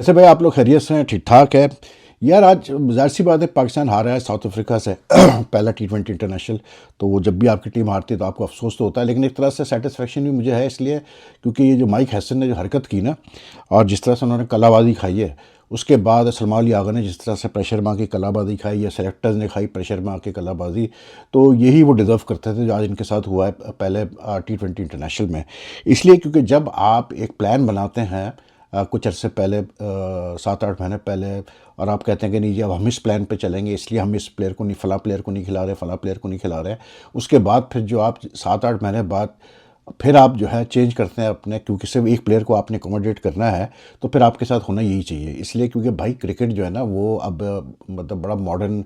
ऐसे भाई आप लोग खैरियत से हैं, ठीक ठाक है। यार आज ज़ाहिर सी बात है, पाकिस्तान हारा है साउथ अफ्रीका से पहला T20 इंटरनेशनल। तो वो जब भी आपकी टीम हारती है तो आपको अफसोस तो होता है, लेकिन एक तरह से सेटिस्फेक्शन भी मुझे है, इसलिए क्योंकि ये जो माइक हैसन ने जो हरकत की ना, और जिस तरह से उन्होंने कलाबाजी खाई है, उसके बाद सलमान अली आगा ने जिस तरह से प्रेशर मार की कलाबाजी खाई या सेलेक्टर्स ने खाई प्रेशर मार के कलाबाजी, तो यही वो डिज़र्व करते थे जो आज इनके साथ हुआ है पहले T20 इंटरनेशनल में। इसलिए क्योंकि जब आप एक प्लान बनाते हैं कुछ अरसे पहले, 7-8 महीने पहले, और आप कहते हैं कि नहीं जी अब हम इस प्लान पे चलेंगे, इसलिए हम इस प्लेयर को नहीं, फला प्लेयर को नहीं खिला रहे, फला प्लेयर को नहीं खिला रहे। उसके बाद फिर जो आप 7-8 महीने बाद फिर आप जो है चेंज करते हैं अपने, क्योंकि सिर्फ एक प्लेयर को आपने अकोमोडेट करना है, तो फिर आपके साथ होना यही चाहिए। इसलिए क्योंकि भाई क्रिकेट जो है ना वो अब मतलब बड़ा मॉडर्न,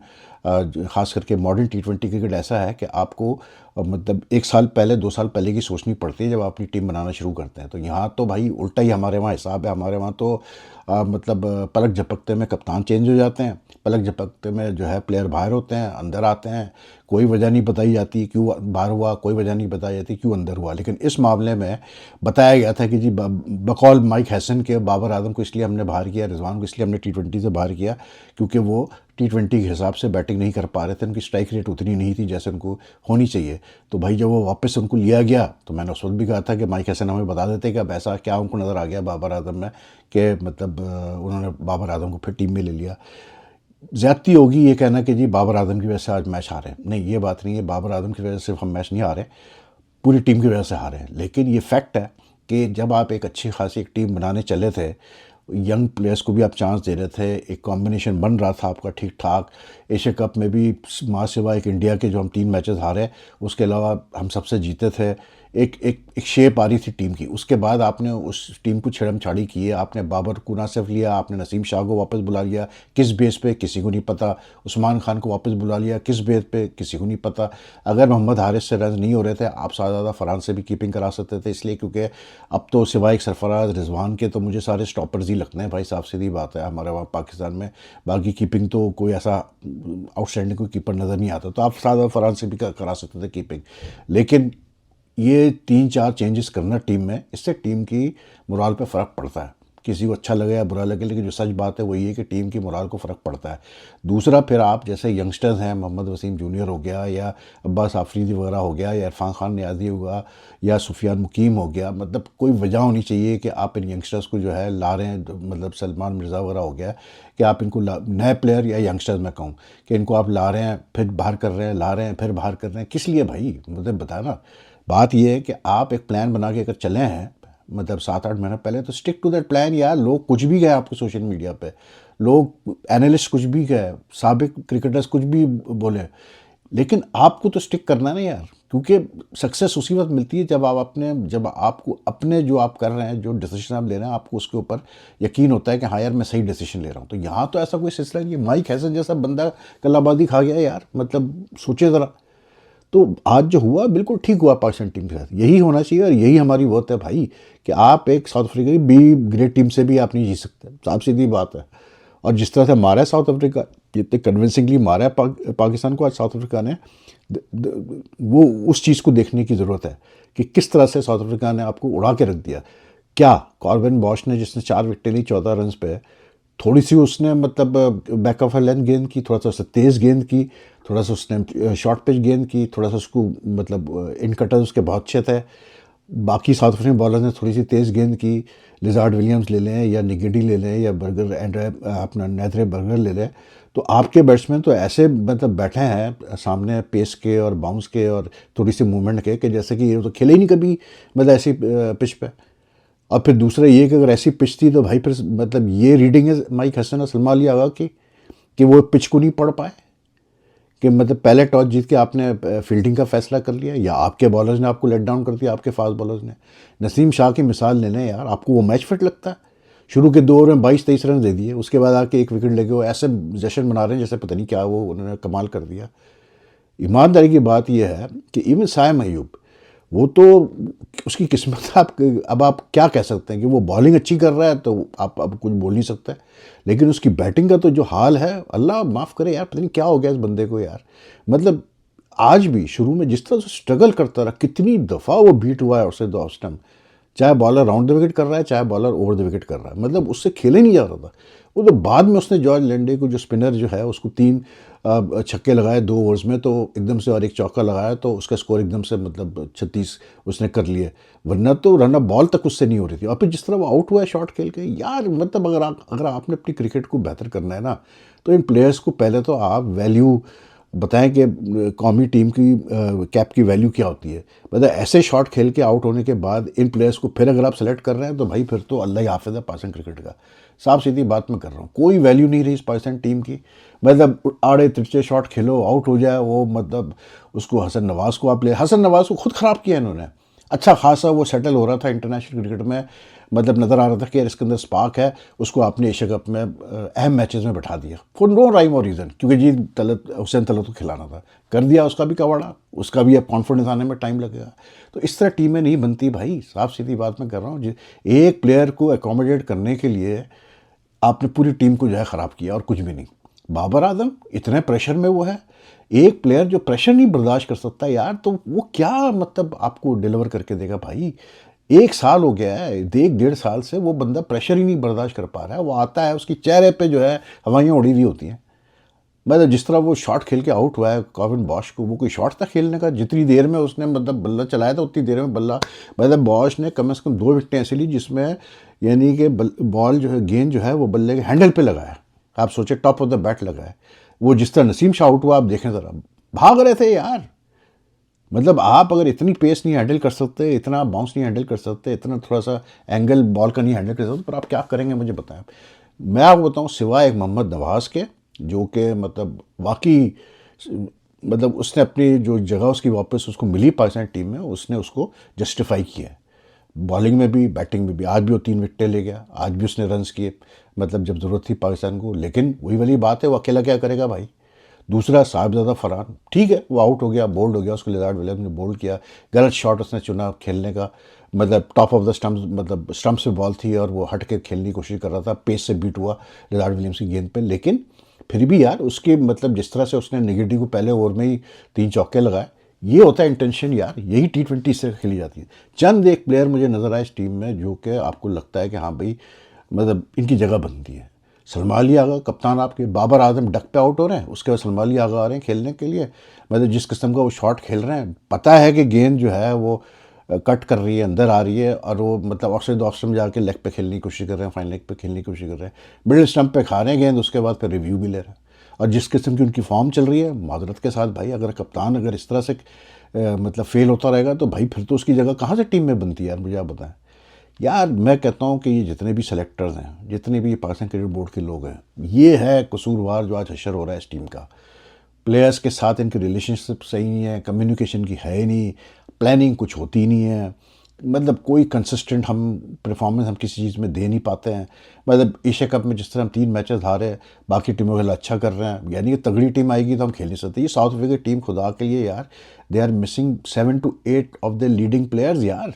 ख़ास करके मॉडर्न T20 क्रिकेट ऐसा है कि आपको मतलब 1 साल पहले 2 साल पहले की सोचनी पड़ती है जब आप अपनी टीम बनाना शुरू करते हैं। तो यहाँ तो भाई उल्टा ही हमारे वहाँ हिसाब है। हमारे वहाँ तो मतलब पलक झपकते में कप्तान चेंज हो जाते हैं, पलक झपकते में जो है प्लेयर बाहर होते हैं, अंदर आते हैं, कोई वजह नहीं बताई जाती क्यों बाहर हुआ, कोई वजह नहीं बताई जाती क्यों अंदर हुआ। लेकिन इस मामले में बताया गया था कि जी बकौल माइक हैसन के बाबर आजम को इसलिए हमने बाहर किया, रिजवान को इसलिए हमने T20 से बाहर किया क्योंकि वो T20 के हिसाब से बैटिंग नहीं कर पा रहे थे, उनकी स्ट्राइक रेट उतनी नहीं थी जैसे उनको होनी चाहिए। तो भाई जब वो वापस उनको लिया गया तो मैंने उस वक्त भी कहा था कि माइक हैसन हमें बता देते कि अब ऐसा क्या उनको नज़र आ गया बाबर आजम में कि मतलब उन्होंने बाबर आजम को फिर टीम में ले लिया। ज़्यादती होगी ये कहना कि जी बाबर आजम की वजह से आज मैच हारे, नहीं ये बात नहीं है। बाबर आजम की वजह से सिर्फ हम मैच नहीं हारे, पूरी टीम की वजह से हारे हैं। लेकिन ये फैक्ट है कि जब आप एक अच्छी खासी एक टीम बनाने चले थे, यंग प्लेयर्स को भी आप चांस दे रहे थे, एक कॉम्बिनेशन बन रहा था आपका ठीक ठाक। एशिया कप में भी माँ सिवा एक इंडिया के जो हम 3 मैचेस हारे, उसके अलावा हम सबसे जीते थे। एक शेप आ रही थी टीम की। उसके बाद आपने उस टीम को छेड़म छाड़ी की है, आपने बाबर को ना सिर्फ लिया, आपने नसीम शाह को वापस बुला लिया, किस बेस पे किसी को नहीं पता। उस्मान खान को वापस बुला लिया, किस बेस पे किसी को नहीं पता। अगर मोहम्मद हारिस से रन नहीं हो रहे थे, आप सादा फरहान से भी कीपिंग करा सकते थे, इसलिए क्योंकि अब तो सिवाय एक सरफराज रिजवान के तो मुझे सारे स्टॉपर्स ही लगते हैं भाई, साफ सीधी बात है हमारे वहाँ पाकिस्तान में। बाकी कीपिंग तो कोई ऐसा आउटस्टैंडिंग कोई कीपर नज़र नहीं आता, तो आप सादा फरहान से भी करा सकते थे कीपिंग। लेकिन ये 3-4 चेंजेस करना टीम में, इससे टीम की मोराल पे फ़र्क पड़ता है। किसी को अच्छा लगे या बुरा लगे, लेकिन जो सच बात है वो ये है कि टीम की मोराल को फ़र्क पड़ता है। दूसरा फिर आप जैसे यंगस्टर्स हैं, मोहम्मद वसीम जूनियर हो गया या अब्बास आफरीदी वगैरह हो गया या इरफान खान नियाज़ी हुआ या सुफियान मुकीम हो गया, मतलब कोई वजह होनी चाहिए कि आप इन यंगस्टर्स को जो है ला रहे हैं। मतलब सलमान मिर्ज़ा वगैरह हो गया कि आप इनको नए प्लेयर या यंगस्टर्स मैं कहूँ कि इनको आप ला रहे हैं फिर बाहर कर रहे हैं, ला रहे हैं फिर बाहर कर रहे हैं, किस लिए भाई? मुझे बताना। बात यह है कि आप एक प्लान बना के अगर चले हैं मतलब 7-8 महीने पहले, तो स्टिक टू दैट प्लान यार। लोग कुछ भी गए आपके सोशल मीडिया पे, लोग एनालिस्ट कुछ भी गए, साबिक क्रिकेटर्स कुछ भी बोले, लेकिन आपको तो स्टिक करना है ना यार। क्योंकि सक्सेस उसी वक्त मिलती है जब आपको अपने जो आप कर रहे हैं, जो डिसीजन आप ले रहे हैं, आपको उसके ऊपर यकीन होता है कि हाँ यार मैं सही डिसीजन ले रहा हूँ। तो यहाँ तो ऐसा कोई सिलसिला नहीं है। माइक हैसन जैसा बंदा कलाबाजी खा गया यार, मतलब सोचे ज़रा। तो आज जो हुआ बिल्कुल ठीक हुआ पाकिस्तान टीम के साथ, यही होना चाहिए और यही हमारी वोट है भाई कि आप एक साउथ अफ्रीका की बी ग्रेट टीम से भी आप नहीं जीत सकते, साफ सीधी बात है। और जिस तरह से मारा है साउथ अफ्रीका, जितने कन्विंसिंगली मारा है पाकिस्तान को आज साउथ अफ्रीका ने, वो उस चीज़ को देखने की ज़रूरत है कि किस तरह से साउथ अफ्रीका ने आपको उड़ा के रख दिया। क्या कॉर्बिन बॉश ने जिसने 4 विकेटें ली 14 रन पे, थोड़ी सी उसने मतलब बैक ऑफ लेंथ गेंद की, थोड़ा सा उसने तेज़ गेंद की, थोड़ा सा उसने शॉर्ट पिच गेंद की, थोड़ा सा उसको मतलब इन कटर उसके बहुत अच्छे थे। बाकी साउथ अफ्रीकन बॉलर ने थोड़ी सी तेज़ गेंद की, लिजार्ड विलियम्स ले लें या निगेडी ले लें या बर्गर एंड्रे अपना नेथरे बर्गर ले लें, तो आपके बैट्समैन तो ऐसे मतलब बैठे हैं सामने पेस के और बाउंस के और थोड़ी सी मूवमेंट के कि जैसे कि ये तो खेले ही नहीं कभी मतलब ऐसी पिच पे। और फिर दूसरा ये कि अगर ऐसी पिच थी तो भाई फिर मतलब ये रीडिंग है माइक हसन और सलमान अली आगा की कि वो पिच को नहीं पढ़ पाए, कि मतलब पहले टॉस जीत के आपने फील्डिंग का फैसला कर लिया या आपके बॉलर्स ने आपको लेट डाउन कर दिया, आपके फास्ट बॉलर्स ने। नसीम शाह की मिसाल ले लें यार, आपको वो मैच फिट लगता है? शुरू के 2 ओवर में 22-23 रन दे दिए, उसके बाद आके 1 विकेट लेके वो ऐसे जश्न मना रहे हैं जैसे पता नहीं क्या वो उन्होंने कमाल कर दिया। ईमानदारी की बात यह है कि इवन साइम अयूब, वो तो उसकी किस्मत आप अब आप क्या कह सकते हैं कि वो बॉलिंग अच्छी कर रहा है तो आप अब कुछ बोल नहीं सकते, लेकिन उसकी बैटिंग का तो जो हाल है, अल्लाह माफ़ करे यार, पता नहीं क्या हो गया इस बंदे को यार। मतलब आज भी शुरू में जिस तरह से स्ट्रगल करता रहा, कितनी दफ़ा वो बीट हुआ है उससे दो स्टम्प, चाहे बॉलर राउंड द विकेट कर रहा है, चाहे बॉलर ओवर द विकेट कर रहा है, मतलब उससे खेले नहीं जा रहा था वो। तो बाद में उसने जॉर्ज लैंडे को, जो स्पिनर जो है, उसको 3 छक्के लगाए 2 ओवर्स में, तो एकदम से, और 1 चौका लगाया, तो उसका स्कोर एकदम से मतलब 36 उसने कर लिए। वरना तो रन बॉल तक उससे नहीं हो रही थी। और फिर जिस तरह वो आउट हुआ है शॉट खेल के, यार मतलब अगर आपने अपनी क्रिकेट को बेहतर करना है ना, तो इन प्लेयर्स को पहले तो आप वैल्यू बताएं कि कौमी टीम की कैप की वैल्यू क्या होती है। मतलब ऐसे शॉट खेल के आउट होने के बाद इन प्लेयर्स को फिर अगर आप सेलेक्ट कर रहे हैं, तो भाई फिर तो अल्लाह ही हाफिज़ है पाकिस्तान क्रिकेट का। साफ सीधी बात मैं कर रहा हूँ, कोई वैल्यू नहीं रही इस पाकिस्तान टीम की। मतलब आड़े तिरछे शॉट खेलो, आउट हो जाए वो, मतलब उसको हसन नवाज को आप ले, हसन नवाज को खुद ख़राब किया इन्होंने। अच्छा खासा वो सेटल हो रहा था इंटरनेशनल क्रिकेट में, मतलब नज़र आ रहा था कि यार इसके अंदर स्पार्क है, उसको आपने एशिया कप में अहम मैचेस में बैठा दिया फॉर नो राइम और रीज़न, क्योंकि जी तलत हुसैन तलत को खिलाना था, कर दिया उसका भी कवाड़ा, उसका भी अब कॉन्फिडेंस आने में टाइम लगेगा। तो इस तरह टीमें नहीं बनती भाई, साफ सीधी बात मैं कर रहा हूँ जी। एक प्लेयर को एकोमोडेट करने के लिए आपने पूरी टीम को जो है ख़राब किया और कुछ भी नहीं। बाबर आजम इतने प्रेशर में वो है, एक प्लेयर जो प्रेशर नहीं बर्दाश्त कर सकता यार, तो वो क्या मतलब आपको डिलीवर करके देगा भाई। 1 साल हो गया है, 1 डेढ़ साल से वो बंदा प्रेशर ही नहीं बर्दाश्त कर पा रहा है। वो आता है, उसकी चेहरे पे जो है हवाइयाँ उड़ी हुई होती हैं। मतलब जिस तरह वो शॉट खेल के आउट हुआ है कॉविन बॉश को, वो कोई शॉट था खेलने का? जितनी देर में उसने मतलब बल्ला चलाया था, उतनी देर में बल्ला, मतलब बॉश ने कम से कम 2 विकेटें ऐसी ली जिसमें यानी कि बॉल जो है, गेंद जो है, वो बल्ले के हैंडल पे लगा है। आप सोचे टॉप ऑफ द बैट लगा है। वो जिस तरह नसीम शाह आउट हुआ, आप देखें ज़रा, भाग रहे थे यार। मतलब आप अगर इतनी पेस नहीं हैंडल कर सकते, इतना बाउंस नहीं हैंडल कर सकते, इतना थोड़ा सा एंगल बॉल का नहीं हैंडल कर सकते, पर आप क्या करेंगे मुझे बताएं। मैं आपको बताऊं, सिवाय एक मोहम्मद नवाज के, जो कि मतलब वाकई, मतलब उसने अपनी जो जगह उसकी वापस उसको मिली पाकिस्तान टीम में, उसने उसको जस्टिफाई किया है। बॉलिंग में भी, बैटिंग में भी। आज भी वो 3 विकेटें ले गया, आज भी उसने रन्स किए, मतलब जब ज़रूरत थी पाकिस्तान को। लेकिन वही वाली बात है, वो अकेला क्या करेगा भाई। दूसरा साहिबजादा फरहान, ठीक है वो आउट हो गया, बोल्ड हो गया, उसको लिजार्ड विलियम्स ने बोल्ड किया, गलत शॉट उसने चुना खेलने का, मतलब टॉप ऑफ द स्टम्प, मतलब स्टम्प पे बॉल थी और वो हट के खेलने की कोशिश कर रहा था, पेस से बीट हुआ लिजार्ड विलियम्स की गेंद पे। लेकिन फिर भी यार उसके मतलब जिस तरह से उसने नेगेटिव को पहले ओवर में ही 3 चौके लगाए, ये होता है इंटेंशन यार। यही T20 से खेली जाती है। चंद एक प्लेयर मुझे नज़र आए इस टीम में जो कि आपको लगता है कि हाँ भाई, मतलब इनकी जगह बनती है। सलमान अली आगा कप्तान आपके, बाबर आजम डक पे आउट हो रहे हैं, उसके बाद सलमान अली आगा आ रहे हैं खेलने के लिए। मतलब जिस किस्म का वो शॉट खेल रहे हैं, पता है कि गेंद जो है वो कट कर रही है, अंदर आ रही है, और वो मतलब ऑफ में जाके लेग पे खेलने की कोशिश कर रहे हैं, फाइन लेग पे खेलने की कोशिश कर रहे हैं, मिडिल स्टंप पे खा रहे हैं गेंद, उसके बाद फिर रिव्यू भी ले रहे हैं। और जिस किस्म की उनकी फॉर्म चल रही है, माजरत के साथ भाई, अगर कप्तान अगर इस तरह से मतलब फेल होता रहेगा, तो भाई फिर तो उसकी जगह कहाँ से टीम में बनती है यार, मुझे आप बताएं। यार मैं कहता हूँ कि ये जितने भी सेलेक्टर्स हैं, जितने भी पाकिस्तान क्रिकेट बोर्ड के लोग हैं, ये है कसूरवार जो आज हशर हो रहा है इस टीम का। प्लेयर्स के साथ इनकी रिलेशनशिप सही नहीं है, कम्युनिकेशन की है ही नहीं, प्लानिंग कुछ होती नहीं है, मतलब कोई कंसिस्टेंट हम परफॉर्मेंस हम किसी चीज़ में दे नहीं पाते हैं। मतलब एशिया कप में जिस तरह हम 3 मैचेस हारे, बाकी टीमों के लिए अच्छा कर रहे हैं, यानी कि तगड़ी टीम आएगी तो हम खेल नहीं सकते। ये साउथ अफ्रीका की टीम, खुदा के लिए यार, they are missing 7 to 8 of the leading players यार,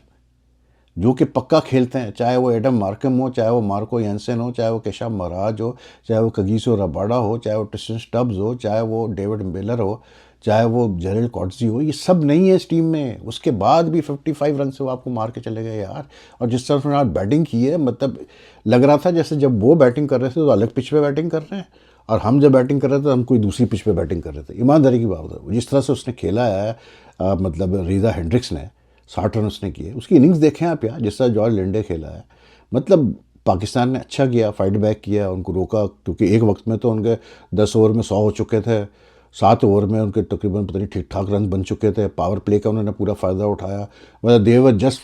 जो कि पक्का खेलते हैं। चाहे वो एडम मार्कम हो, चाहे वो मार्को यंसन हो, चाहे वो केशव महाराज हो, चाहे वो कगीसो रबाडा हो, चाहे वो ट्रिस्टन स्टब्स हो, चाहे वो डेविड मिलर हो, चाहे वो जेरेल कॉट्जी हो, ये सब नहीं है इस टीम में। उसके बाद भी 55 रन से वो आपको मार के चले गए यार। और जिस तरह उन्होंने बैटिंग की है, मतलब लग रहा था जैसे जब वो बैटिंग कर रहे थे तो अलग पिच पे बैटिंग कर रहे हैं, और हम जब बैटिंग कर रहे थे तो हम कोई दूसरी पिच पे बैटिंग कर रहे थे। ईमानदारी की बात है, जिस तरह से उसने खेला है, मतलब रीजा हेंड्रिक्स ने 60 रन उसने किए, उसकी इनिंग्स देखें आप यार, जिस तरह जॉर्ज लैंडे खेला है। मतलब पाकिस्तान ने अच्छा किया, फाइट बैक किया, उनको रोका, क्योंकि एक वक्त में तो उनके 10 ओवर में 100 हो चुके थे, 7 ओवर में उनके तकरीबन पता नहीं ठीक ठाक रन बन चुके थे, पावर प्ले का उन्होंने पूरा फ़ायदा उठाया। मतलब दे वर जस्ट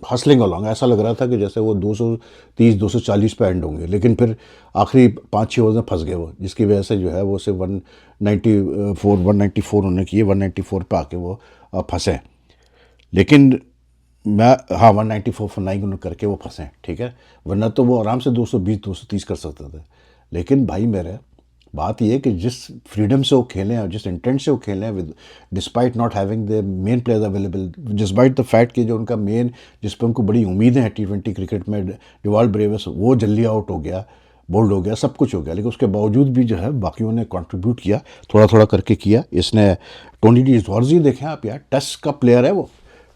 हसलिंग अलॉन्ग, ऐसा लग रहा था कि जैसे वो 230 240 पे एंड होंगे, लेकिन फिर आखिरी 5-6 ओवर में फंस गए वो, जिसकी वजह से जो है वो सिर्फ 194 उन्होंने किए, 194 पे आके वो फंसे। लेकिन मैं, हाँ, 194 फॉर 9 उन्होंने करके वो फंसे, ठीक है, वरना तो वो आराम से 220 230 कर सकते थे। लेकिन भाई मेरे, बात ये है कि जिस फ्रीडम से वो खेले हैं और जिस इंटेंट से वो खेले हैं, with despite not having the main players available, despite the fact कि जो उनका मेन, जिस पर उनको बड़ी उम्मीदें हैं T20 क्रिकेट में, डिवाल्ड ब्रेविस, वो जल्दी आउट हो गया, बोल्ड हो गया, सब कुछ हो गया, लेकिन उसके बावजूद भी जो है बाकियों ने कंट्रीब्यूट किया, थोड़ा थोड़ा करके किया। इसने टोनी डी जॉर्जी देखें आप यार, टेस्ट का प्लेयर है वो,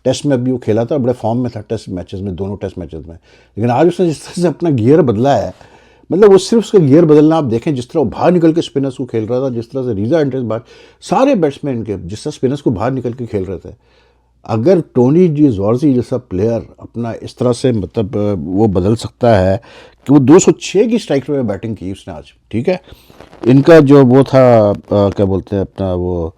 टेस्ट में अभी वो खेला था, बड़े फॉर्म में था टेस्ट मैचेस में, दोनों टेस्ट मैचेस में। लेकिन आज उसने जिस तरह से अपना गियर बदला है, मतलब वो सिर्फ उसका गियर बदलना, आप देखें जिस तरह वो बाहर निकल के स्पिनर्स को खेल रहा था, जिस तरह से रीजा एंड्रेस बाहर, सारे बैट्समैन के जिस तरह स्पिनर्स को बाहर निकल के खेल रहे थे। अगर टोनी डी जॉर्जी जैसा प्लेयर अपना इस तरह से मतलब वो बदल सकता है कि वो 206 की स्ट्राइक में बैटिंग की उसने आज, ठीक है। इनका जो वो था क्या बोलते हैं अपना वो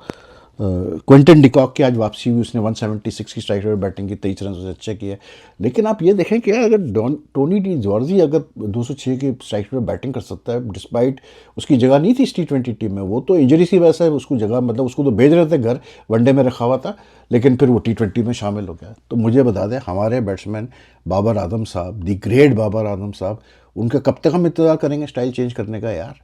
क्विंटन डिकॉक की आज वापसी हुई, उसने 176 की स्ट्राइक में बैटिंग की, 23 रन से अच्छे किए। लेकिन आप ये देखें कि अगर टोनी डी जॉर्जी अगर 206 की स्ट्राइक में बैटिंग कर सकता है, डिस्पाइट उसकी जगह नहीं थी इस T20 टीम में, वो तो इंजरी सी वजह से उसको जगह, मतलब उसको तो भेज रहे थे घर, वनडे में रखा हुआ था, लेकिन फिर वो T20 में शामिल हो गया। तो मुझे बता दें, हमारे बैट्समैन बाबर आजम साहब, दी ग्रेट बाबर आजम साहब, उनका कब तक हम इंतज़ार करेंगे स्टाइल चेंज करने का यार?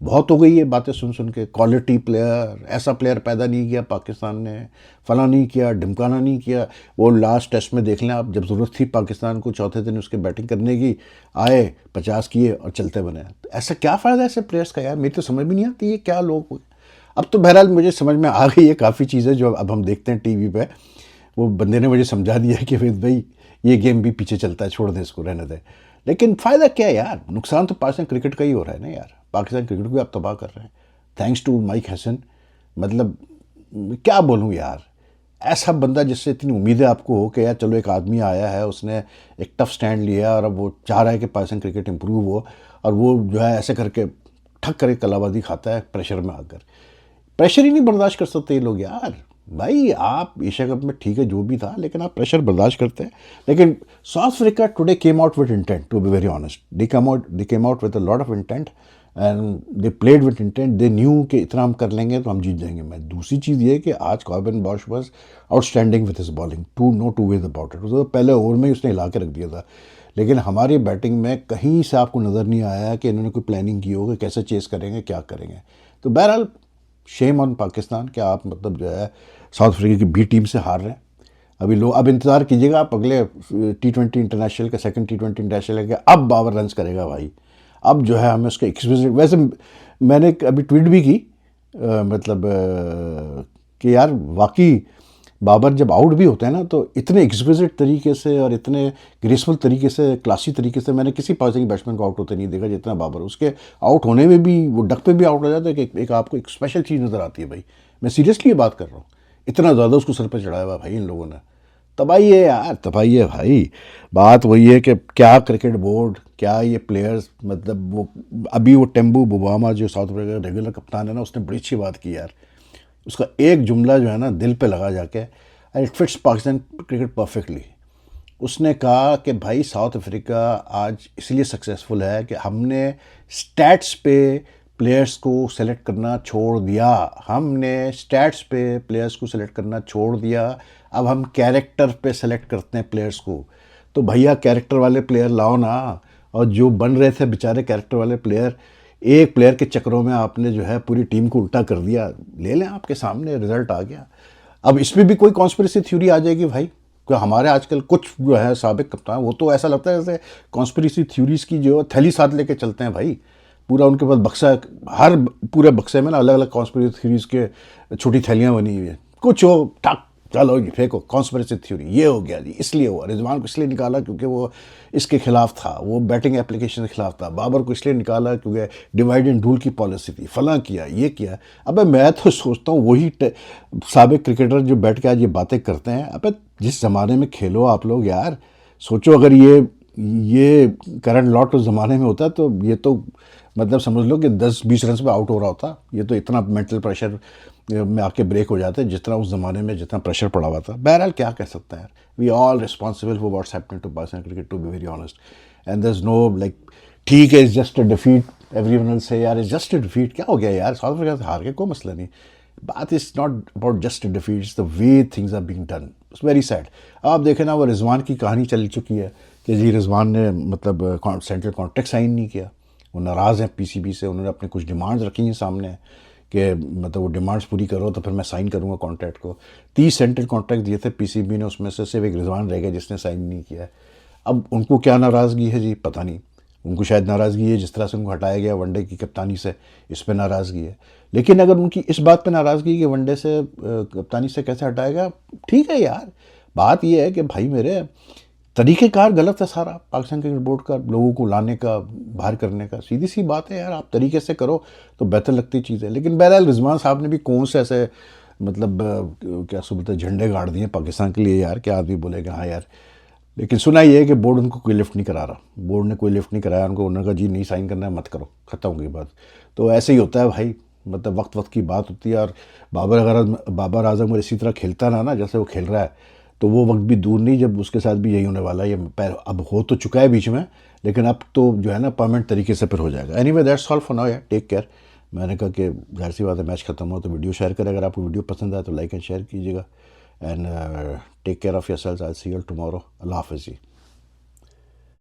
बहुत हो गई ये बातें सुन सुन के। क्वालिटी प्लेयर, ऐसा प्लेयर पैदा नहीं किया पाकिस्तान ने, फला नहीं किया, ढिमकाना नहीं किया। वो लास्ट टेस्ट में देख लें आप, जब ज़रूरत थी पाकिस्तान को चौथे दिन उसके बैटिंग करने की, आए 50 किए और चलते बने। तो ऐसा क्या फ़ायदा ऐसे प्लेयर्स का यार? मेरी तो समझ भी नहीं आती ये क्या लोग। अब तो बहरहाल मुझे समझ में आ गई है काफ़ी चीज़ें जो अब हम देखते हैं टीवी पे। वो बंदे ने मुझे समझा दिया कि भाई ये गेम भी पीछे चलता है, छोड़ दे इसको, रहने दे। लेकिन फ़ायदा क्या है यार? नुकसान तो पाकिस्तान क्रिकेट का ही हो रहा है ना यार। पाकिस्तान क्रिकेट को भी आप तबाह कर रहे हैं, थैंक्स टू माइक हैसन। मतलब क्या बोलूँ यार, ऐसा बंदा जिससे इतनी उम्मीदें आपको हो कि यार चलो एक आदमी आया है, उसने एक टफ स्टैंड लिया और अब वो चाह रहा है कि पाकिस्तान क्रिकेट इंप्रूव हो, और वो जो है ऐसे करके ठक करके कलाबाजी खाता है प्रेशर में आकर। प्रेशर ही नहीं बर्दाश्त कर सकते ये लोग यार। भाई आप एशिया कप में ठीक है जो भी था, लेकिन आप प्रेशर बर्दाश्त करते हैं। लेकिन South Africa today came out with intent, to be very honest, they came out with a lot of intent and they played with intent. They knew कि इतना हम कर लेंगे तो हम जीत जाएंगे मैच। दूसरी चीज़ ये कि आज Corbin Bosch was outstanding with his bowling, no two ways about it. तो पहले ओवर में ही उसने हिला के रख दिया था। लेकिन हमारी बैटिंग में कहीं से आपको नज़र नहीं आया कि इन्होंने कोई प्लानिंग की हो कि कैसे चेस करेंगे, क्या करेंगे। तो बहरहाल शेम ऑन पाकिस्तान, क्या आप मतलब जो है साउथ अफ्रीका की बी टीम से हार रहे हैं। अभी लोग अब इंतज़ार कीजिएगा आप अगले T20 इंटरनेशनल के, सेकंड T20 इंटरनेशनल के, अब बाबर रन्स करेगा भाई। अब जो है हमें उसके एक्सपीरियंस, वैसे मैंने अभी ट्वीट भी की मतलब कि यार वाकई बाबर जब आउट भी होते हैं ना तो इतने एक्सक्विजिट तरीके से और इतने ग्रेसफुल तरीके से, क्लासी तरीके से मैंने किसी पाकिस्तानी बैट्समैन को आउट होते नहीं देखा जितना बाबर। उसके आउट होने में भी वो डक पे भी आउट हो जाता है कि एक आपको एक स्पेशल चीज़ नज़र आती है भाई। मैं सीरियसली ये बात कर रहा हूँ, इतना ज़्यादा उसको सर पर चढ़ाया हुआ भाई इन लोगों ने। तबाही है यार, तबाही है भाई। बात वही है कि क्या क्रिकेट बोर्ड, क्या ये प्लेयर्स, मतलब वो अभी वो टेम्बू बुबामा जो साउथ अफ्रीका का रेगुलर कप्तान है ना, उसने बड़ी अच्छी बात की यार। उसका एक जुमला जो है ना दिल पे लगा जाके, and it fits Pakistan cricket perfectly. उसने कहा कि भाई साउथ अफ्रीका आज इसलिए सक्सेसफुल है कि हमने स्टैट्स पे प्लेयर्स को सेलेक्ट करना छोड़ दिया। हमने स्टैट्स पे प्लेयर्स को सेलेक्ट करना छोड़ दिया, अब हम कैरेक्टर पे सेलेक्ट करते हैं प्लेयर्स को। तो भैया कैरेक्टर वाले प्लेयर लाओ ना। और जो बन रहे थे बेचारे कैरेक्टर वाले प्लेयर, एक प्लेयर के चक्करों में आपने जो है पूरी टीम को उल्टा कर दिया। ले लें, आपके सामने रिजल्ट आ गया। अब इसमें भी कोई कॉन्स्पिरेसी थ्योरी आ जाएगी भाई, क्योंकि हमारे आजकल कुछ जो है साबिक कप्तान, वो तो ऐसा लगता है जैसे कॉन्स्पिरेसी थ्योरीज की जो थैली साथ लेके चलते हैं भाई। पूरा उनके पास बक्सा, हर पूरे बक्से में ना अलग अलग कॉन्स्पिरेसी थ्योरीज के छोटी थैलियाँ बनी हुई है। कुछ हो टक चलो जी फेंको कॉन्स्पिरेसी थ्योरी, ये हो गया जी, इसलिए हुआ। रिजवान को इसलिए निकाला क्योंकि वो इसके खिलाफ था, वो बैटिंग एप्लीकेशन के खिलाफ था। बाबर को इसलिए निकाला क्योंकि डिवाइड एंड रूल की पॉलिसी थी, फला किया, ये किया। अबे मैं तो सोचता हूँ वही साबिक क्रिकेटर जो बैठ के आज ये बातें करते हैं, अबे जिस ज़माने में खेलो आप लोग यार, सोचो अगर ये करंट लॉट उस ज़माने में होता तो ये तो मतलब समझ लो कि 10-20 रन पे आउट हो रहा होता। ये तो इतना मेंटल प्रेशर में आके ब्रेक हो जाते जितना उस ज़माने में जितना प्रेशर पड़ा हुआ था। बहरहाल क्या कह सकते हैं यार, we all responsible for what's happening to Pakistan cricket, to be very honest. And there is no like ठीक है, it's just a defeat, everyone will say यार इट्स जस्ट अ डिफीट। क्या हो गया यार, साउथ अफ्रीका से हार के कोई मसला नहीं। बात is not about just a defeat, it's the way things are being done, it's very sad. आप देखें ना, वो रिजवान की कहानी चल चुकी है कि जी रिजवान ने मतलब सेंट्रल कॉन्ट्रैक्ट साइन नहीं किया, वो नाराज़ हैं PCB से। उन्होंने अपनी कुछ डिमांड्स रखी हैं सामने कि मतलब वो डिमांड्स पूरी करो तो फिर मैं साइन करूँगा कॉन्ट्रैक्ट को। 30 सेंट्रल कॉन्ट्रैक्ट दिए थे PCB ने, उसमें से सिर्फ एक रिजवान रह गया जिसने साइन नहीं किया है। अब उनको क्या नाराज़गी है जी, पता नहीं। उनको शायद नाराज़गी है जिस तरह से उनको हटाया गया वनडे की कप्तानी से, इस पर नाराज़गी है। लेकिन अगर उनकी इस बात पर नाराज़गी कि वनडे से कप्तानी से कैसे हटाया गया, ठीक है यार, बात ये है कि भाई मेरे तरीक़ेकार गलत है सारा पाकिस्तान क्रिकेट बोर्ड का, लोगों को लाने का, बाहर करने का। सीधी सी बात है यार, आप तरीके से करो तो बेहतर लगती चीज़ है। लेकिन बहरहाल रिजवान साहब ने भी कौन से ऐसे मतलब क्या सो बोलते हैं झंडे गाड़ दिए पाकिस्तान के लिए यार, क्या आदमी बोलेगा हाँ यार। लेकिन सुना ये है कि बोर्ड उनको कोई लिफ्ट नहीं करा रहा, बोर्ड ने कोई लिफ्ट नहीं कराया उनको, उन्होंने कहा जी नहीं साइन करना है मत करो, ख़त्म हो गई बात। तो ऐसे ही होता है भाई, मतलब वक्त वक्त की बात होती है। और बाबर आजम अगर इसी तरह खेलता ना जैसे वो खेल रहा है, तो वो वक्त भी दूर नहीं जब उसके साथ भी यही होने वाला है। ये अब हो तो चुका है बीच में, लेकिन अब तो जो है ना परमानेंट तरीके से फिर हो जाएगा। Anyway that's all for now यार, टेक केयर। मैंने कहा कि जाहिर सी बात है मैच ख़त्म हो तो वीडियो शेयर करें, अगर आपको वीडियो पसंद आए तो लाइक एंड शेयर कीजिएगा। And take care of yourselves, I will see you tomorrow. अल्लाह हाफ़िज़ जी।